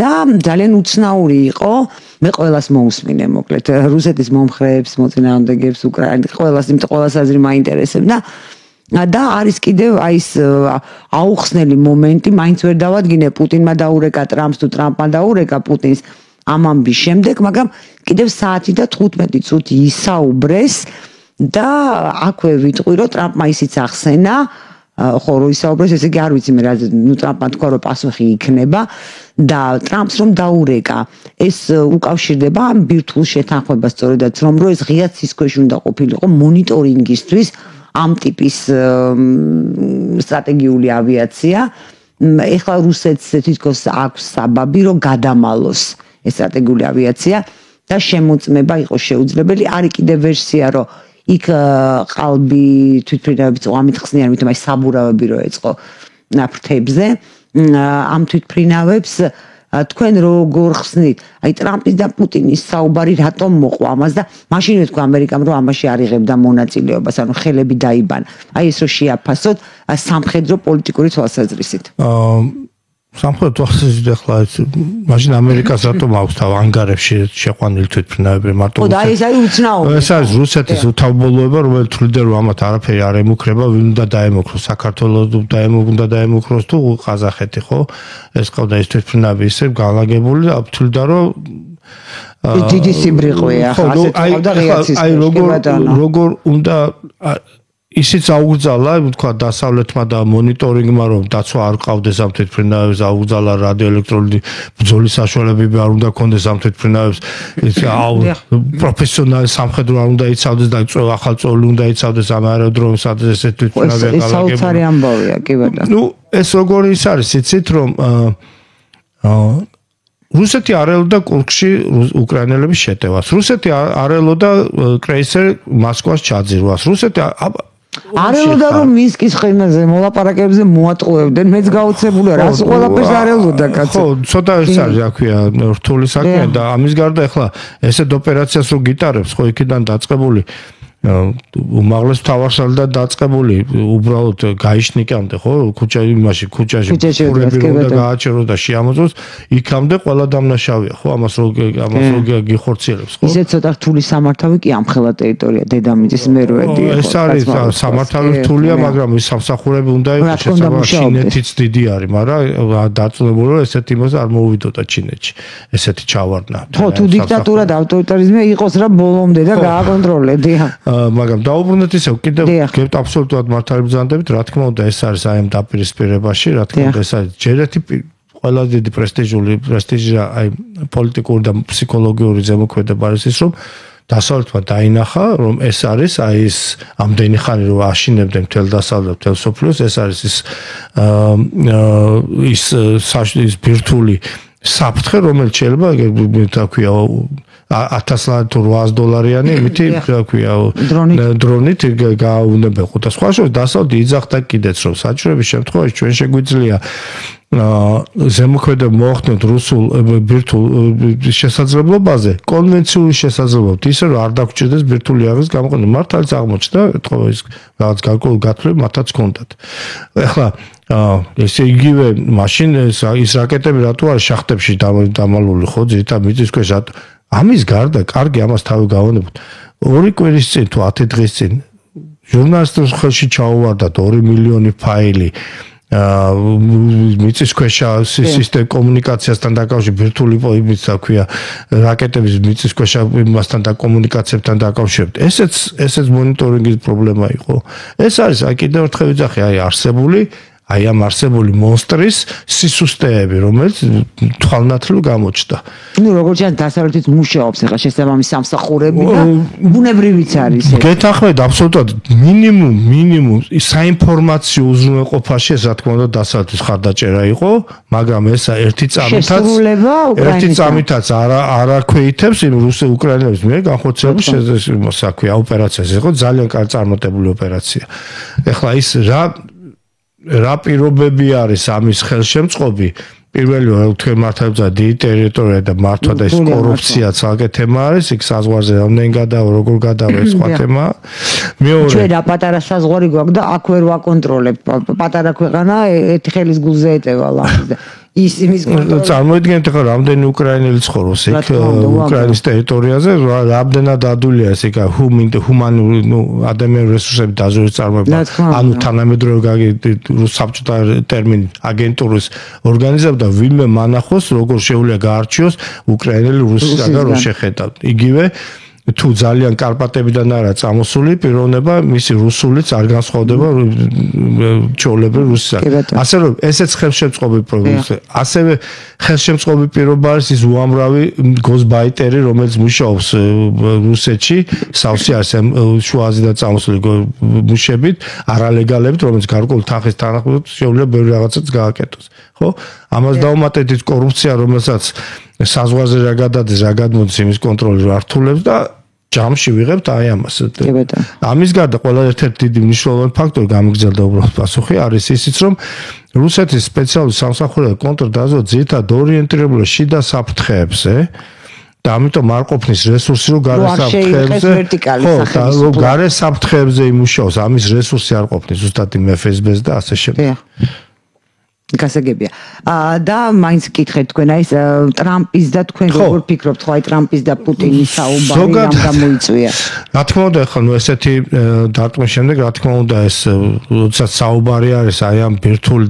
და ძალიან უცნაური იყო, მე ყველას მოусმინე მოკლედ, რუსეთის მომხრეებს, მოწინააღმდეგეებს, უკრაინის ყველას აზრი მაინტერესებდა. და არის კიდევ აი ეს აუხსნელი მომენტი, მაინც ვერ დავადგინე პუტინმა დაურეკა ტრამპს თუ ტრამპმა დაურეკა პუტინს ამ ამბის შემდეგ, მაგრამ კიდევ საათი და 15 წუთი ისაუბრეს და აქვე ვიტყვი რომ ტრამპმა ისიც ახსენა, ხო რო ისაუბრეს, ესე იგი არ ვიცი მე რა, ნუ ტრამპმა თქვა რომ პასუხი იქნება და ტრამპს რომ დაურეკა, ეს უკავშირდება ამ ბირთვულ შეთანხმებას სწორედაც, რომ ეს ღია ცის ქვეშ უნდა ყოფილიყო მონიტორინგისთვის ამ ტიპის სტრატეგიული ავიაცია. ეხლა რუსეთს თითქოს აქვს საბაბი რომ გადამალოს ეს სტრატეგიული ავიაცია და შემოწმება იყოს შეუძლებელი. არის კიდევ ვერსია რომ იქ ყალბი თვითმფრინავები წო ამით ხსნიან, მithom აი საბურავები რო ეწყო ფრთებზე ამ თვითმფრინავებს თქვენ როგორ ხსნით? აი ტრამპის და პუტინის საუბარი რატომ მოყვა ამას და მაშინ ვეთქვა ამერიკამ რომ ამაში არ იღებდა მონაწილეობას, ანუ ხელები დაიბანა. აი ეს რო შეაფასოთ სამხედრო პოლიტიკური თვალსაზრისით. სამხრეთ ვახსენე ახლა მაშინ ამერიკას რატომ აქვს თავ ანგარებში შეყვანილი თვითმფრინავები მარტო ხო და ეს არის უცნაური ეს არის რუსეთის თავმოყრობა რომელიც თვლიდა რომ ამათ არაფერი არ ემუქრება ვინ უნდა დაემუქროს საქართველოს უნდა დაემუქროს თუ ყაზახეთი ხო ეს ყავდა ეს თვითმფრინავები ისე განლაგებული თვლიდა რომ დიდი სიბრიყვეა ასეთ ყავდა რეაქციის აი როგორ უნდა ისიც აუგზალა, თქვა დასავლეთმა და მონიტორინგმა რომ დაცვა არ ყავდეს ამ თვითმფრინავებს, აუგზალა რადიოელექტრონული ბრძოლის საშუალებები არ უნდა ქონდეს ამ თვითმფრინავებს, პროფესიონალი სამხედრო არ უნდა იცავდეს და ახალ წოლი უნდა იცავდეს ამ აეროდრომის სადაც ეს თვითმფრინავია გალაგებული. ეს საოცარი ამბავია, კი ბატონო. ნუ ეს როგორი ის არის, იცით რომ რუსეთი არ ელოდა კურსკში უკრაინელების შეტევას. რუსეთი არ ელოდა კრეისერ მოსკოვას ჩაძირვას. რუსეთი არ ელოდა რომ მინსკის ხემაზე მოლაპარაკებებზე მოატყუებდნენ. მეც გაუცებულია, რას ყველაფერს არ ელოდა კაცო. ხო, ცოტა ეს არის, რა ქვია, რთული საქმე და ამის გარდა ახლა ესეთ ოპერაციას რო გიტარებს, ხო იქიდან დაწყებული უმაღლეს მთავარსარდლიდან დაწყებული უბრალოდ გაიშნიკამდე ხო ქუჩაში ფურები რომ და გააჩეროს და შეამოწოს იქამდე ყველა დამნაშავეა ხო ამას რო გიხორციელებს ხო ისე ცოტა რთული სამართავი კი ამხელა ტერიტორია დედამიწის მერვედი ეს არის სამართავი რთულია მაგრამ ის სამსახურები უნდა იყოს შესაძლოა ჩინეთიც დიდი არის მაგრამ დაწუნებული რომ ესეთი იმას არ მოუვიდოდა ჩინეთში ესეთი ჩავარდნა ხო თუ დიქტატურა და ავტორიტარიზმი იყოს რა ბოლომდე და გააკონტროლე მაგრამ დაუბრუნდეთ ისე კიდევ გებთ აბსოლუტურად მართალი ბრძანდებით რა თქმა უნდა ეს არის აი ამ დაპირისპირებაში რა თქმა უნდა ეს არის ჯერეთი ყველა დიდი პრესტიჟი აი პოლიტიკური და ფსიქოლოგიური ზემოქმედება არის ის რომ დასავლეთმა დაინახა რომ ეს არის აი ეს ამდენი ხანი რომ აშინებდნენ მთელ დასავლეთ მთელ სოფლიოს ეს არის ის ბირთვული საფრთხე რომელიც შეიძლება თქვია $1800 იმითი რა ქვია დრონით გააუნებელყო და სხვა შორის დასავლეთ იძახდა კიდეც რომ საჭიროების შემთხვევაში ჩვენ შეგვიძლია ზემოქმედება მოახდინოთ რუსულ ბირთვულ შესაძლებლობაზე კონვენციული შესაძლებლობით ისე რომ არ დაგჭირდეს ბირთვული აღის გამოყენება მართალიც აღმოჩნდა ეთქვა ის რაღაც გარკვეული გათვლები მათაც ჰქონდათ ეხლა ესე იგივე მაშინ ის რაკეტები რატო არის შახტებში დამალული ხო ძირითადად მიწისქვეშ ამის გარდა კარგი ამას თავი გავონებოთ 2 კვირის წინ თუ 10 დღის წინ ჟურნალისტებს ხელში ჩაუვარდათ 2 მილიონი ფაილი მიწისქვეშა სისტემ კომუნიკაციასთან დაკავშირებით ბირთვული იმით თქვია რაკეტების მიწისქვეშა იმასთან და კომუნიკაციებთან დაკავშირებით ესეც მონიტორინგის პრობლემა იყო ეს არის აი კიდევ ერთხელ ვიძახი აი ამ არსებული მონსტრის სისუსტეები, რომელიც თვალნათლივ გამოჩნდა. ნუ როგორც ჩანს დასავლეთით მუშაობს ახლა შესაბამის სამსახურები და ბუნებრივიც არის ეს. გეთანხმებით აბსოლუტურად მინიმუმ საინფორმაციო უზრუნველყოფაში ეს რა თქმა უნდა დასავლეთის ხარდაჭერა იყო, მაგრამ ეს ერთი წამითაც არ აქვეითებს იმ რუსი უკრაინელების მიერ განხორციელების საქმე ოპერაციას. იყო ძალიან კარგი წარმატებული ოპერაცია. ეხლა ის რა პირობები არის ამის ხელშემწყობი პირველი თქვენ მართლაც დიდი ტერიტორია და მართვა და ეს კორუფცია ცალკე თემა არის იქ საზღვარზე რამდენი გადავა როგორ გადავა ეს სხვა თემაა მეორე ჩვენ რა პატარა საზღვარი გვაქვს და აქ ვერ ვაკონტროლებ პატარა ქვეყანა ერთი ხელის გულზე ეტევა ლამაზ და ის იმის წარმოიდგინეთ ახლა რამდენი უკრაინელი ცხოვრობს იქ უკრაინის ტერიტორიაზე რამდენად ადვილია ეს იქ ჰუმანური ადამიანური რესურსები დაზვერვის წარმოება ანუ თანამედროვე საბჭოთა ტერმინი აგენტურის ორგანიზება და ვინმე მანახოს როგორ შეუძლია გაარჩიოს უკრაინელი რუსისგან რომ შეხედავთ იგივე თუ ძალიან კარპატებიდან არა წამოსული პიროვნება მისი რუსულიც არ განსხვავდება ჩოლებრივ რუსისგან ასე რომ ესეც ხელშემწყობი პრობლემა ასევე ხელშემწყობი პირობა არის ის უამრავი გოსბაიტერი რომელიც მუშაობს რუსეთში სავსე არის შუა აზიიდან წამოსული მუშებით არალეგალებით რომელიც გარკვეული თანხის თანახმად შეუძლია ბევრი რაღაცაც გააკეთოს ხო ამას დავუმატეთ ის კორუფცია რომელსაც საზღვარზე რა გადადის რა გადმოდის იმის კონტროლი რართულებს და ჯამში ვიღებთ აი ამას. ამის გარდა ყველა ერთ-ერთი დიდი მნიშვნელოვანი ფაქტორი გამიგზელდა უბრალოდ პასუხი არის ისიც რომ რუსეთის სპეციალური სამსახურები კონტრდაზო ძირითადად ორიენტირებულია შიდა საფრთხეებზე და ამიტომ არ ყოფნის რესურსი რომ გარე საფრთხეებზე იმუშაოს ამის რესურსი არ ყოფნის ზუსტად იმ FSB-ს და ასე შემდეგ. გასაგებია. და მაინც გითხეთ თქვენ აი ტრამპის და თქვენ როგორ ფიქრობთ ხო აი ტრამპის და პუტინის საუბარი რამ გამოიწვია? რა თქმა უნდა ხო ნუ ესეთი დარტყმის შემდეგ რა თქმა უნდა ეს როდესაც საუბარი არის აი ამ ბირთვული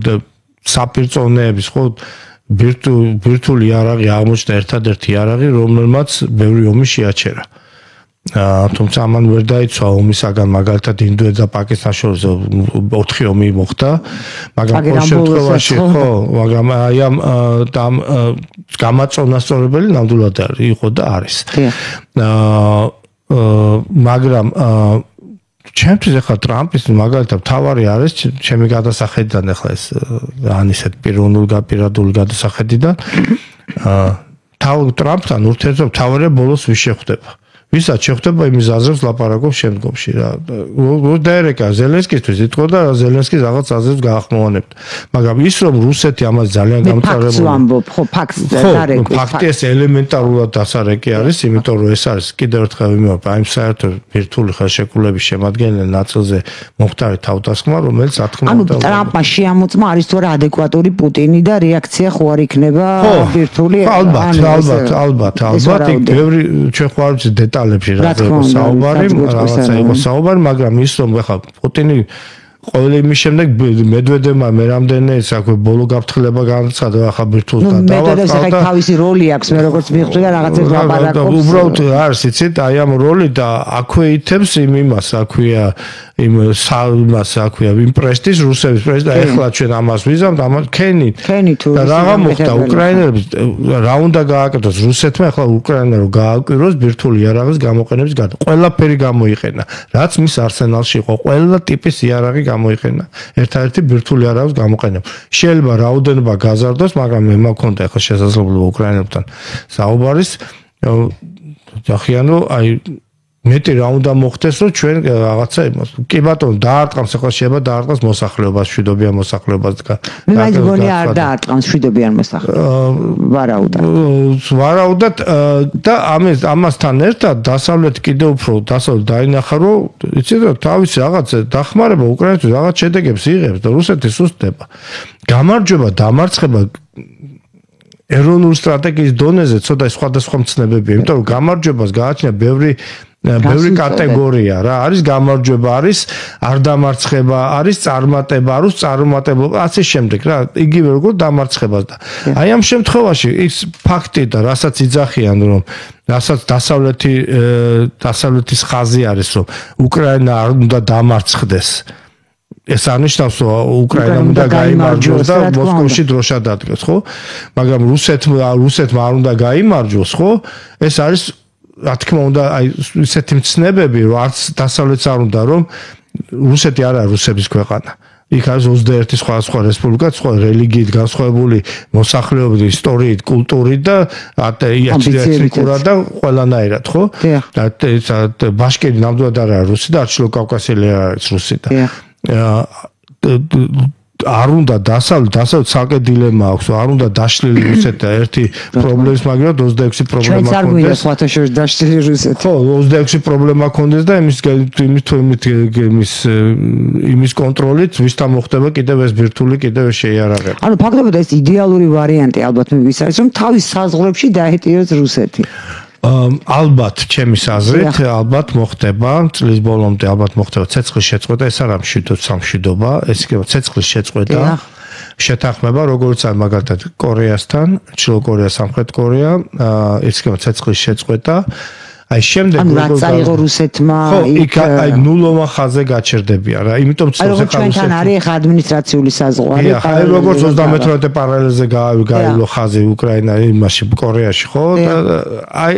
საპირწონეების ხო ბირთვული იარაღი აღმოჩნდა ერთადერთი იარაღი რომელმაც ბევრი ომი შეაჩერა. თუმცა ამან ვერ დაიცვა ომისაგან მაგალითად ინდოეთს და პაკისტანს შორის 4 ომი მოხდა მაგრამ ყოველ შემთხვევაში ხო მაგრამ აი ამ გამაწონასწორებელი ნამდვილად იყო და არის მაგრამ ჩემთვის ახლა ტრამპის მაგალითად თავარი არის ჩემი გადასახედიდან ახლა ეს ან ისეთ პირადული გადასახედიდან ტრამპთან ურთიერთობა თავარია ბოლოს ვის შეხვდება ვისაც შეხვდება იმის აზრებს ლაპარაკობს შემდგომში რა. დაერეკა ზელენსკისთვის იტყვა და ზელენსკი რაღაც აზრებს გაახმოვანებდა. მაგრამ ის რომ რუსეთი ამას ძალიან გამწარებული. ფაქტი ეს ელემენტარულად დასარეკი არის, იმიტომ რომ ეს არის კიდევ ერთხელ ვიმეორებ, აი საერთოდ ბირთვული ხელშეკრულების შემადგენელ ნაწილზე მომხდარი თავდასხმა, რომელიც რა თქმა უნდა ტრამპმა შეამოწმა არის თუ არა ადეკვატური პუტინი და რეაქცია ხო არ იქნება ბირთვული ალბათ იქ ბევრი ჩვენ ხო არ ვიცი დეტალებში რა იყო საუბარი, რაღაცა იყო საუბარი, მაგრამ ის რომ ახლა პუტინი ყოველი იმის შემდეგ მედვედევმა მე რამდენი საქმე ბოლო გაფრთხილება განაცხადა ახლა ბირთვულს გადავაწყდა და თავისი როლი აქვს მე როგორც მიხვდი და რაღაცებს ლაპარაკობს უბრალოდ არის იცით აი ამ როლი და აქვე ითებს იმას აქვეა იმ სალმას აქვეა იმ პრესტიჟ რუსების პრესტიჟ და ეხლა ჩვენ ამას ვიზამთ ამას ქენი თუ რა მოხდა უკრაინელებს რა უნდა გააკეთოს რუსეთმა ეხლა უკრაინა რომ გააკვიროს ბირთვული იარაღის გამოყენების გარდა ყველაფერი გამოიყენა რაც მის არსენალში იყო ყველა ტიპის იარაღი გამოიყენა ერთ-ერთი ბირთვული იარაღის გამოყენება შეიძლება რაოდენობა გაზარდოს მაგრამ მე მაქონდა ეხლა შესაძლებლობა უკრაინელებთან საუბარის ახიანო აი მეტი რა უნდა მოხდეს რომ ჩვენ რაღაცა იმას კი ბატონო დაარტყამს ახლა შეიძლება დაარტყამს მოსახლეობას შვიდობიან მოსახლეობას მე მაგონი არ დაარტყამს შვიდობიან მოსახლეობას ვარაუდად და ამასთან ერთად დასავლეთ კიდევ უფრო დასავლეთ დაინახა რომ იცით რა თავისი რაღაცა დახმარება უკრაინას რაღაც შედეგებს იღებს და რუსეთი სუსტდება გამარჯვება დამარცხება ეროვნულ სტრატეგიის დონეზე ცოტა სხვადასხვა მცნებებია იმიტომ რომ გამარჯვებას გააჩნია ბევრი კატეგორია რა არის გამარჯვება არის არ დამარცხება არის წარმატება არის წარმატება ასე შემდეგ რა იგივე როგორ დამარცხებას და აი ამ შემთხვევაში ის ფაქტი და რასაც იძახიან რომ რასაც დასავლეთის ხაზი არის რომ უკრაინა არ უნდა დამარცხდეს ეს არნიშნავს რომ უკრაინამ უნდა გაიმარჯვოს და მოსკოვში დროშა დადგეს ხო მაგრამ რუსეთმა არ უნდა გაიმარჯვოს ხო ეს არის რა თქმა უნდა აი ისეთი მცნებები რომ არც დასავლეთს არ უნდა რომ რუსეთი არ არის რუსების ქვეყანა იქ არის 21 სხვა რესპუბლიკა სხვა რელიგიით განსხვავებული მოსახლეობით ისტორიით კულტურით და ეთნიკურად და ყველანაირად ხო და ბაშკირი ნამდვილად არ არის რუსი და არჩილო კავკასიელი არ არის რუსი და არ უნდა დასავლეთ ცალკე დილემა აქვს არ უნდა დაშლილი რუსეთი ერთი პრობლემის მაგრამ 26 პრობლემა ჩვენც არ გვინდა სხვათა შორის დაშლილი რუსეთი ხო 26 პრობლემა ქონდეს და იმის კონტროლით ვისთან მოხდება კიდევ ეს ბირთვული კიდევ შეიარაღება ანუ ფაქტობრივად ეს იდეალური ვარიანტი ალბათ მე ვიცი რომ თავის საზღვრებში დაეტიოს რუსეთი ალბათ ჩემის აზრით ალბათ მოხდება წლის ბოლომდე ალბათ მოხდება ცეცხლის შეწყვეტა ეს არ სამშვიდობა ეს იქნება ცეცხლის შეწყვეტა შეთანხმება როგორც არის მაგალითად კორეასთან ჩრდილო კორეა სამხრეთ კორეა ეს იქნება ცეცხლის შეწყვეტა აი შემდეგ როგორც აიღო რუსეთმა იქ აი ნულოვან ხაზზე გაჩერდებიან რა იმიტომ წელს ახლა ჩვენთან არის ახლა ადმინისტრაციული საზღვარი აი როგორც 38 პარალელზე გაივლო ხაზი უკრაინა იმაში კორეაში ხო აი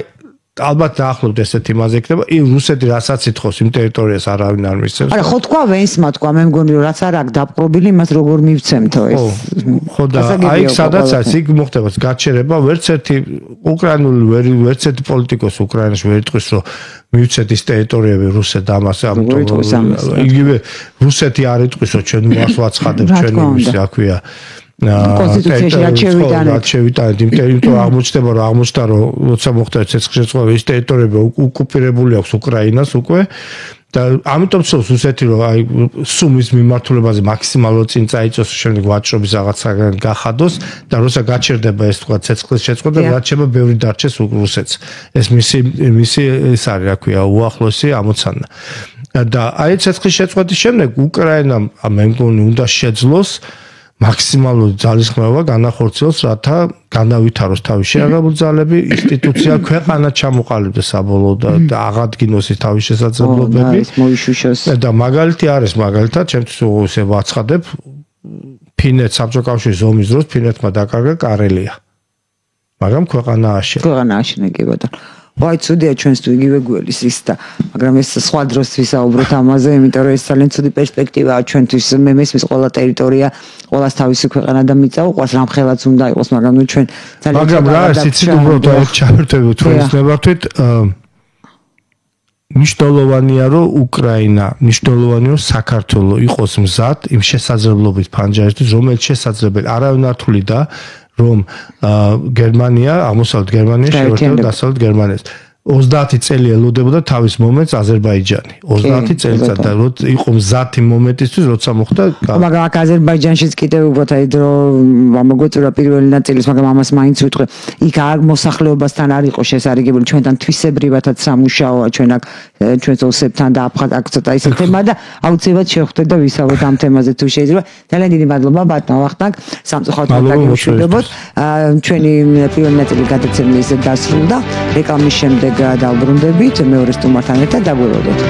ალბათ დაახლოებით ესეთი იმაზე იქნება რუსეთი რასაც ითხოვს იმ ტერიტორიას არავინ არ მისცემს არა ხო თქვა ვენსმა თქვა მე მგონი რომ რაც არ აქვს დაპყრობილი იმას როგორ მივცემთო ეს ხო და აი სადაც არის იქ მოხდება გაჩერება ვერც ერთი უკრაინული ვერც ერთი პოლიტიკოსი უკრაინაში ვერ იტყვის რომ მივცეთ ის ტერიტორიები რუსეთს ამას იგივე რუსეთი არ იტყვის რომ ჩვენ მას ვაცხადებთ ჩვენი ის აქვეა კონსტიტუციაში რაც შევიტანეთ იმიტომ აღმოჩნდება რომ როცა მოხდა ცეცხლის შეწყვეტა ის ტერიტორიები ოკუპირებული აქვს უკრაინას უკვე და ამიტომ ცოს უსეთი რომ აი სუმის მიმართულებაზე მაქსიმალურად წინ წაიწოს შემდეგ ვაჭრობის რაღაცაგან გახადოს და როცა გაჩერდება ეს თქვა ცეცხლის შეწყვეტა რაც შეიძლება ბევრი დარჩეს რუსეთს ეს მისი ეს არის რა ქვია უახლოესი ამოცანა და აი ცეცხლის შეწყვეტის შემდეგ უკრაინამ მე მგონი უნდა შეძლოს მაქსიმალური ძალისხმევა განახორციელოს, რათა განავითაროს თავის შეაღებულ ძალები, ინსტიტუცია ქვეყანა ჩამოყალიბდეს საბოლოოდ და აღადგინოს ის თავის შესაძლებლობები. და მაგალითი არის, მაგალითად, ჩემთვის ესე ვაცხადებ, ფინეთს საბჭოთა კავშირის ომის დროს ფინეთმა დაკარგა კარელია. მაგრამ ქვეყანა აშენა. ქვეყანა აშენა კი ბატონო. ვაი ცუდია ჩვენს თუ იგივე გველის ის და მაგრამ ეს სხვა დროს ვისაუბროთ ამაზე, იმიტომ რომ ეს ძალიან ცუდი პერსპექტივაა ჩვენთვის. მე მესმის ყველა ტერიტორია, ყველას თავისი ქვეყანა და მიწა უყვარს, რამხელაც უნდა იყოს, მაგრამ ნუ ჩვენ ძალიან მაგრამ რა ის იცით უბრალოდ აი ჩავერთვები თქვენს ნებართვით მნიშვნელოვანია რომ უკრაინა, მნიშვნელოვანია რომ საქართველოს იყოს მზად იმ შესაძლებლობით ფანჯარისთვის, რომელიც შესაძლებელი არავინ არ თვლიდა რომ გერმანია, აღმოსავლეთ გერმანია შეერთებოდა დასავლეთ გერმანიას. 30 წელი ელოდებოდა თავის მომენტს აზერბაიჯანი. 30 წელიწად და იყო მზათი მომენტისთვის, როცა მოხდა. მაგრამ აქ აზერბაიჯანშიც კიდევ უბრალოდ აი დრო მოგვიწურა პირველი ნაწილის, მაგრამ ამას მაინც ვიტყვი. იქ არ მოსახლეობასთან არ იყო შესარიგებელი, ჩვენთან თვისებრივადაც სამუშაოა, ჩვენ აქ ჩვენს ოსებთან და აქ ცოტა ისე თემა და აუცილებლად შევხვდეთ და ვისაუბროთ ამ თემაზე თუ შეიძლება. ძალიან დიდი მადლობა ბატონო ვახტანგ, სამწუხაროდ მოგაგიშვებოდ. ჩვენი პირველი ნაწილი გადაცემის დასრულდა. რეკლამის შემდეგ დავბრუნდებით მეორე სტუმართან ერთად დაგველოდოთ.